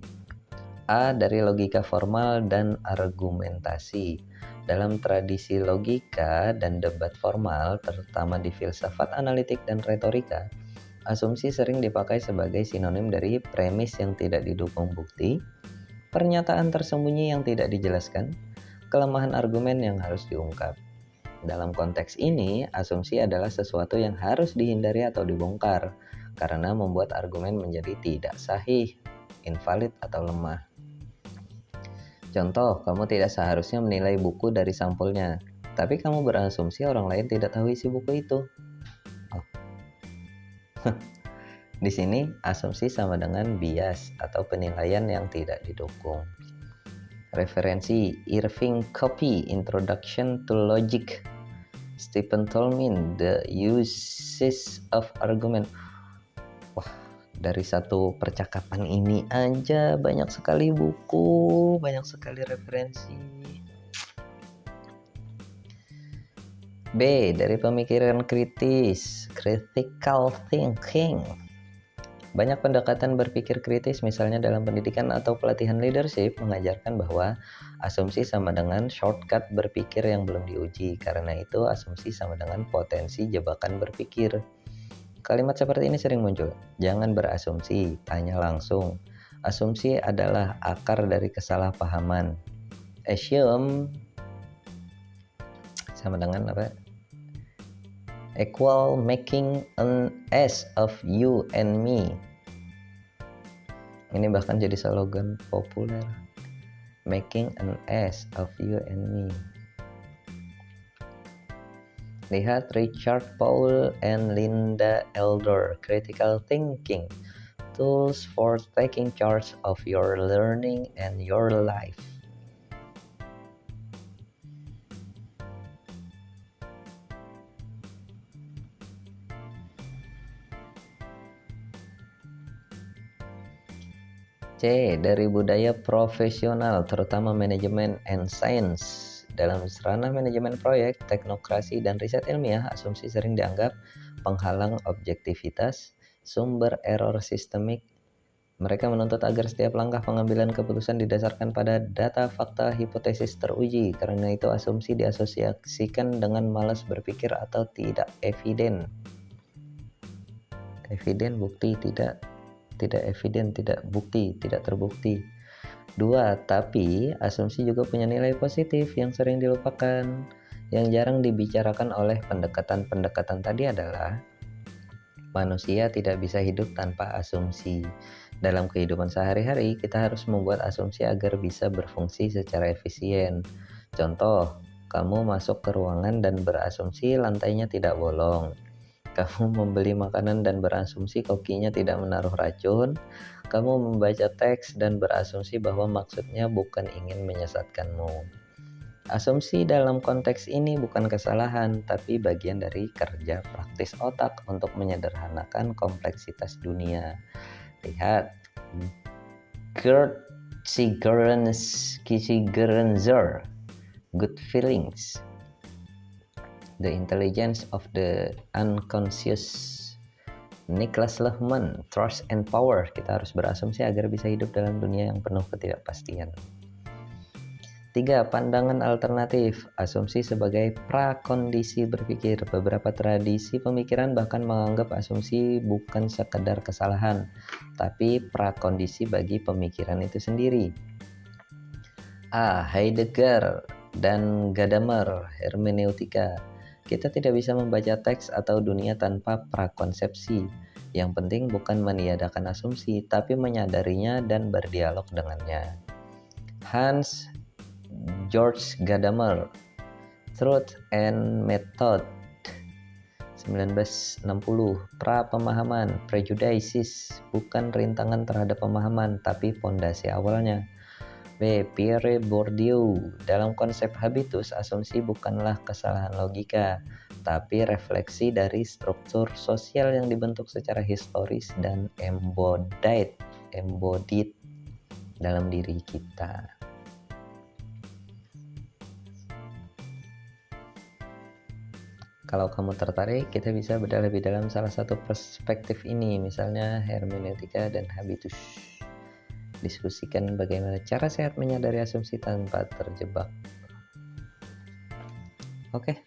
A. Dari logika formal dan argumentasi. Dalam tradisi logika dan debat formal, terutama di filsafat analitik dan retorika, asumsi sering dipakai sebagai sinonim dari premis yang tidak didukung bukti, pernyataan tersembunyi yang tidak dijelaskan, kelemahan argumen yang harus diungkap. Dalam konteks ini, asumsi adalah sesuatu yang harus dihindari atau dibongkar, karena membuat argumen menjadi tidak sahih, invalid, atau lemah. Contoh, kamu tidak seharusnya menilai buku dari sampulnya, tapi kamu berasumsi orang lain tidak tahu isi buku itu. Di sini, asumsi sama dengan bias atau penilaian yang tidak didukung. Referensi: Irving Copy, Introduction to Logic. Stephen Tolmin, The Uses of Argument. Wah, dari satu percakapan ini aja banyak sekali buku, banyak sekali referensi. B. Dari pemikiran kritis, critical thinking. Banyak pendekatan berpikir kritis, misalnya dalam pendidikan atau pelatihan leadership, mengajarkan bahwa asumsi sama dengan shortcut berpikir yang belum diuji. Karena itu, asumsi sama dengan potensi jebakan berpikir. Kalimat seperti ini sering muncul. Jangan berasumsi, tanya langsung. Asumsi adalah akar dari kesalahpahaman. Assume sama dengan apa? Equal making an ass of you and me. Ini bahkan jadi slogan populer. Making an ass of you and me. Lihat Richard Paul and Linda Elder, Critical Thinking, Tools for Taking Charge of Your Learning and Your Life. C. Dari budaya profesional, terutama manajemen and science. Dalam ranah manajemen proyek, teknokrasi, dan riset ilmiah, asumsi sering dianggap penghalang objektivitas, sumber error sistemik. Mereka menuntut agar setiap langkah pengambilan keputusan didasarkan pada data, fakta, hipotesis teruji. Karena itu asumsi diasosiasikan dengan malas berpikir atau tidak eviden. Eviden bukti tidak eviden, tidak bukti, tidak terbukti. 2. Tapi asumsi juga punya nilai positif yang sering dilupakan. Yang jarang dibicarakan oleh pendekatan-pendekatan tadi adalah manusia tidak bisa hidup tanpa asumsi. Dalam kehidupan sehari-hari, kita harus membuat asumsi agar bisa berfungsi secara efisien. Contoh, kamu masuk ke ruangan dan berasumsi lantainya tidak bolong. Kamu membeli makanan dan berasumsi kokinya tidak menaruh racun. Kamu membaca teks dan berasumsi bahwa maksudnya bukan ingin menyesatkanmu. Asumsi dalam konteks ini bukan kesalahan, tapi bagian dari kerja praktis otak untuk menyederhanakan kompleksitas dunia. Lihat Kurt Sigerenzer, Good Feelings, The Intelligence of the Unconscious. Niklas Luhmann, Trust and Power. Kita harus berasumsi agar bisa hidup dalam dunia yang penuh ketidakpastian. 3. Pandangan alternatif. Asumsi sebagai prakondisi berpikir. Beberapa tradisi pemikiran bahkan menganggap asumsi bukan sekedar kesalahan, tapi prakondisi bagi pemikiran itu sendiri. A. Heidegger dan Gadamer, Hermeneutika. Kita tidak bisa membaca teks atau dunia tanpa prakonsepsi. Yang penting bukan meniadakan asumsi, tapi menyadarinya dan berdialog dengannya. Hans George Gadamer, Truth and Method, 1960. Pra-pemahaman, prejudices, bukan rintangan terhadap pemahaman, tapi fondasi awalnya. B. Pierre Bourdieu, dalam konsep habitus, asumsi bukanlah kesalahan logika, tapi refleksi dari struktur sosial yang dibentuk secara historis dan embodied dalam diri kita. Kalau kamu tertarik, kita bisa bedah lebih dalam salah satu perspektif ini, misalnya hermeneutika dan habitus. Diskusikan bagaimana cara sehat menyadari asumsi tanpa terjebak. Oke.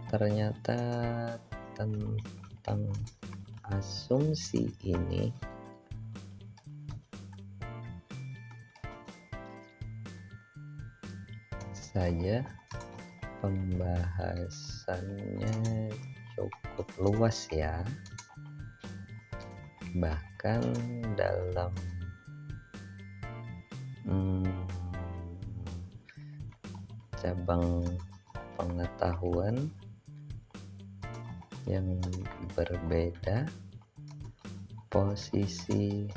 Ternyata tentang asumsi ini saja pembahasannya cukup luas ya, bahkan dalam cabang pengetahuan yang berbeda, posisi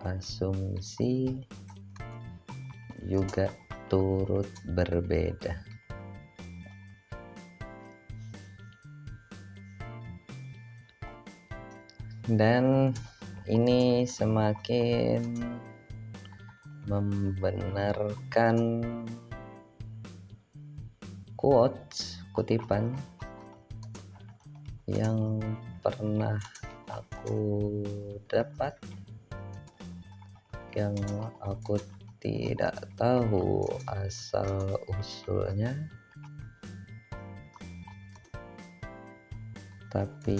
asumsi juga turut berbeda. Dan ini semakin membenarkan kutipan yang pernah aku dapat, yang aku tidak tahu asal usulnya, tapi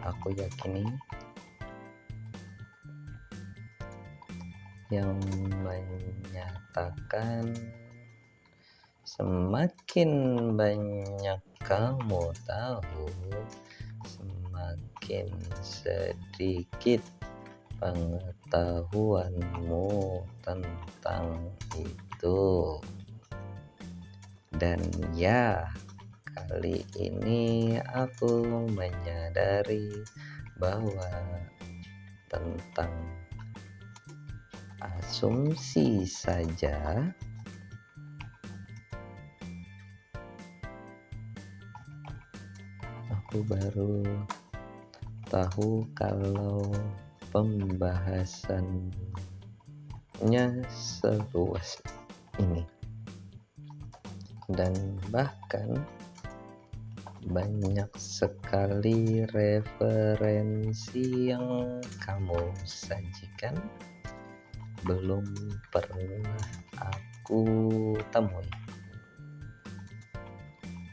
aku yakini yang menyatakan semakin banyak kamu tahu, semakin sedikit pengetahuanmu tentang itu. Dan ya, kali ini aku menyadari bahwa tentang asumsi saja aku baru tahu kalau pembahasannya seluas ini, dan bahkan banyak sekali referensi yang kamu sajikan belum pernah aku temui.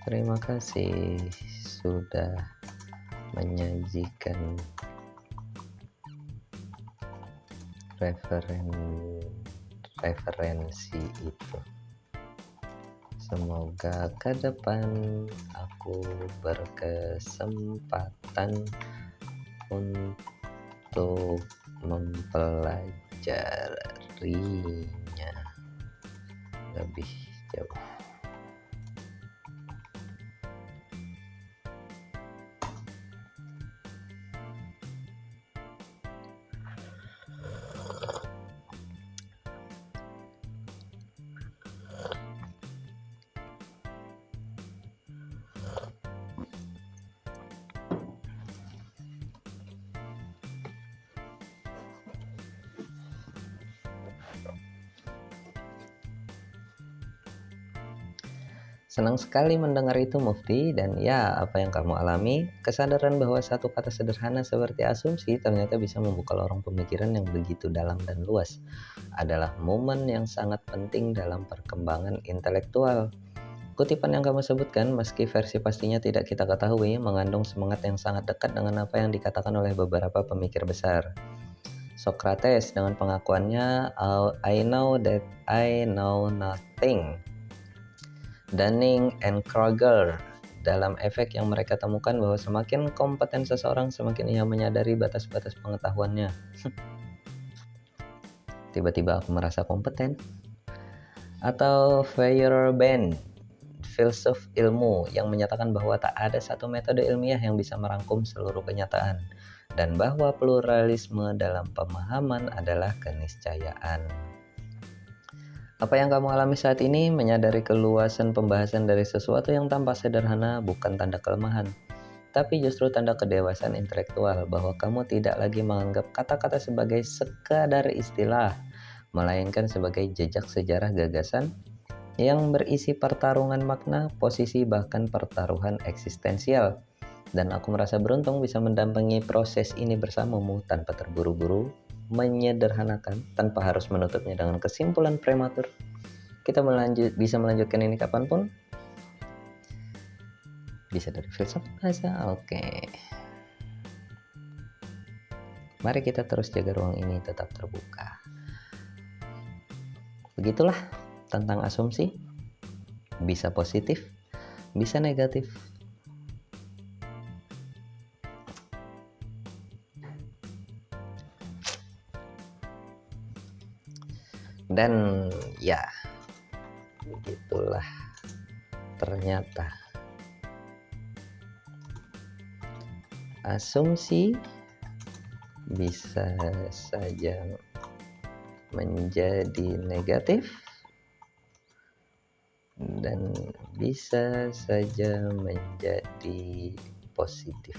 Terima kasih sudah menyajikan referensi itu. Semoga ke depan aku berkesempatan untuk mempelajarinya lebih jauh. Senang sekali mendengar itu, Mufti. Dan ya, apa yang kamu alami, kesadaran bahwa satu kata sederhana seperti asumsi ternyata bisa membuka lorong pemikiran yang begitu dalam dan luas, adalah momen yang sangat penting dalam perkembangan intelektual. Kutipan yang kamu sebutkan, meski versi pastinya tidak kita ketahui, mengandung semangat yang sangat dekat dengan apa yang dikatakan oleh beberapa pemikir besar. Socrates dengan pengakuannya, I know that I know nothing. Dunning and Kruger dalam efek yang mereka temukan bahwa semakin kompeten seseorang, semakin ia menyadari batas-batas pengetahuannya. Tiba-tiba aku merasa kompeten. Atau Feyerabend, filsuf ilmu, yang menyatakan bahwa tak ada satu metode ilmiah yang bisa merangkum seluruh kenyataan, dan bahwa pluralisme dalam pemahaman adalah keniscayaan. Apa yang kamu alami saat ini, menyadari keluasan pembahasan dari sesuatu yang tampak sederhana, bukan tanda kelemahan, tapi justru tanda kedewasaan intelektual, bahwa kamu tidak lagi menganggap kata-kata sebagai sekadar istilah, melainkan sebagai jejak sejarah gagasan yang berisi pertarungan makna, posisi, bahkan pertaruhan eksistensial. Dan aku merasa beruntung bisa mendampingi proses ini bersamamu tanpa terburu-buru, menyederhanakan tanpa harus menutupnya dengan kesimpulan prematur. Kita bisa melanjutkan ini kapanpun. Bisa dari filsafat bahasa. Oke. Mari kita terus jaga ruang ini tetap terbuka. Begitulah tentang asumsi. Bisa positif, bisa negatif. Dan ya, begitulah ternyata asumsi bisa saja menjadi negatif dan bisa saja menjadi positif,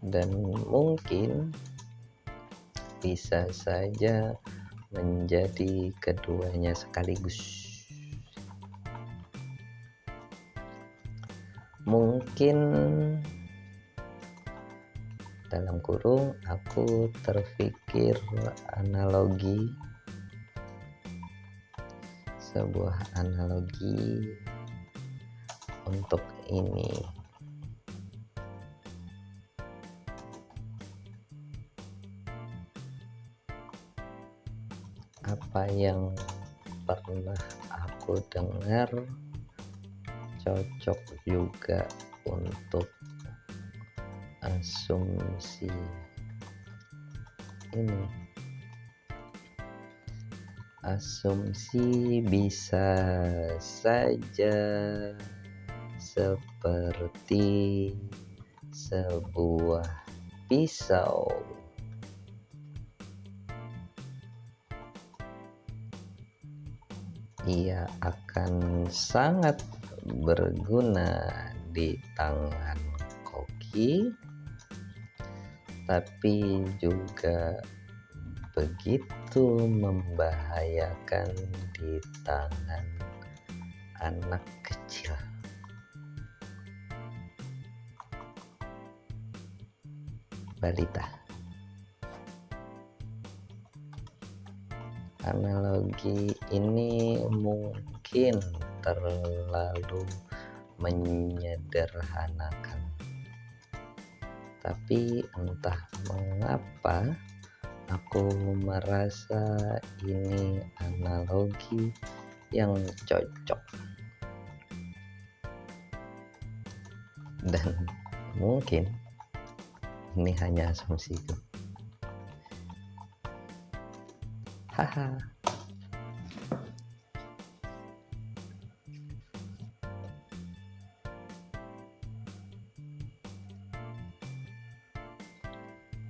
dan mungkin bisa saja menjadi keduanya sekaligus. Mungkin dalam kurung aku terpikir analogi, sebuah analogi untuk ini. Apa yang pernah aku dengar cocok juga untuk asumsi ini. Asumsi bisa saja seperti sebuah pisau. Ia akan sangat berguna di tangan koki, tapi juga begitu membahayakan di tangan anak kecil. Balita. Analogi ini mungkin terlalu menyederhanakan, tapi entah mengapa aku merasa ini analogi yang cocok. Dan mungkin ini hanya asumsiku. Haha.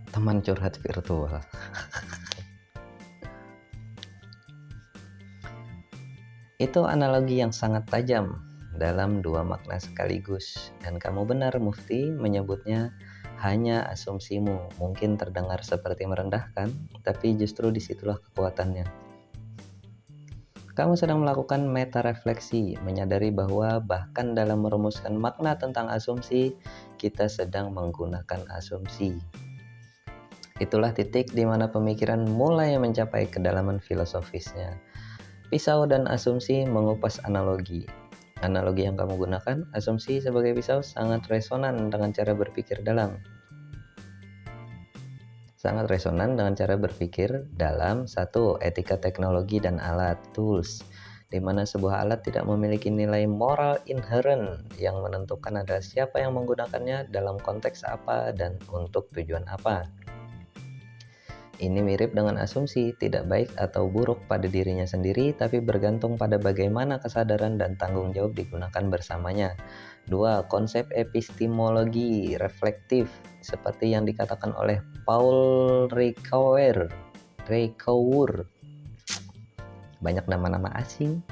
Teman curhat virtual. Itu analogi yang sangat tajam dalam dua makna sekaligus, dan kamu benar Mufti menyebutnya hanya asumsimu. Mungkin terdengar seperti merendahkan, tapi justru disitulah kekuatannya. Kamu sedang melakukan meta refleksi, menyadari bahwa bahkan dalam merumuskan makna tentang asumsi, kita sedang menggunakan asumsi. Itulah titik di mana pemikiran mulai mencapai kedalaman filosofisnya. Pisau dan asumsi mengupas analogi. Analogi yang kamu gunakan, asumsi sebagai pisau, sangat resonan dengan cara berpikir dalam. Satu, etika teknologi dan alat, tools, di mana sebuah alat tidak memiliki nilai moral inherent yang menentukan adalah siapa yang menggunakannya, dalam konteks apa, dan untuk tujuan apa. Ini mirip dengan asumsi, tidak baik atau buruk pada dirinya sendiri, tapi bergantung pada bagaimana kesadaran dan tanggung jawab digunakan bersamanya. 2. Konsep epistemologi reflektif, seperti yang dikatakan oleh Paul Ricoeur. Banyak nama-nama asing.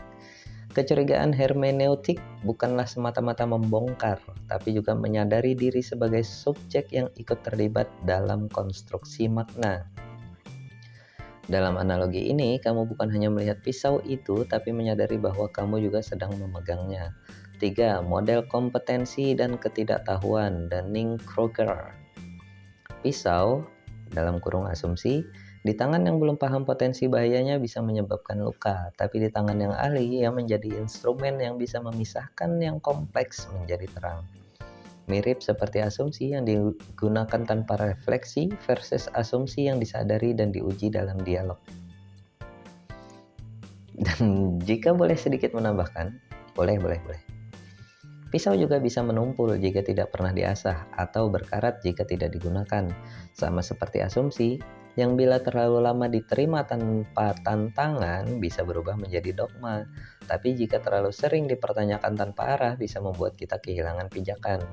Kecurigaan hermeneutik bukanlah semata-mata membongkar, tapi juga menyadari diri sebagai subjek yang ikut terlibat dalam konstruksi makna. Dalam analogi ini, kamu bukan hanya melihat pisau itu, tapi menyadari bahwa kamu juga sedang memegangnya. 3. Model kompetensi dan ketidaktahuan, Dunning-Kruger. Pisau, dalam kurung asumsi, di tangan yang belum paham potensi bahayanya bisa menyebabkan luka, tapi di tangan yang ahli ia menjadi instrumen yang bisa memisahkan yang kompleks menjadi terang. Mirip seperti asumsi yang digunakan tanpa refleksi versus asumsi yang disadari dan diuji dalam dialog. Dan jika boleh sedikit menambahkan, boleh. Pisau juga bisa menumpul jika tidak pernah diasah atau berkarat jika tidak digunakan. Sama seperti asumsi, yang bila terlalu lama diterima tanpa tantangan bisa berubah menjadi dogma. Tapi jika terlalu sering dipertanyakan tanpa arah bisa membuat kita kehilangan pijakan.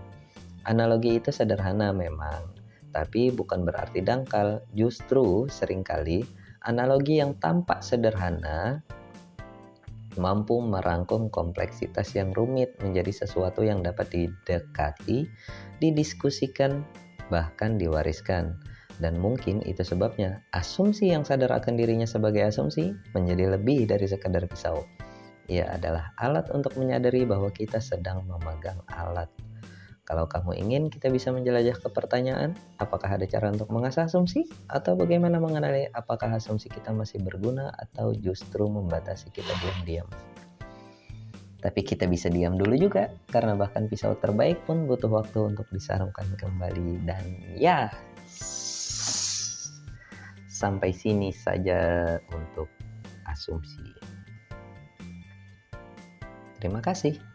Analogi itu sederhana memang, tapi bukan berarti dangkal. Justru seringkali analogi yang tampak sederhana mampu merangkum kompleksitas yang rumit menjadi sesuatu yang dapat didekati, didiskusikan, bahkan diwariskan. Dan mungkin itu sebabnya asumsi yang sadar akan dirinya sebagai asumsi menjadi lebih dari sekadar pisau. Ia adalah alat untuk menyadari bahwa kita sedang memegang alat. Kalau kamu ingin, kita bisa menjelajah ke pertanyaan, apakah ada cara untuk mengasah asumsi? Atau bagaimana mengenali apakah asumsi kita masih berguna atau justru membatasi kita diam-diam? Tapi kita bisa diam dulu juga, karena bahkan pisau terbaik pun butuh waktu untuk disarungkan kembali. Dan ya, sampai sini saja untuk asumsi. Terima kasih.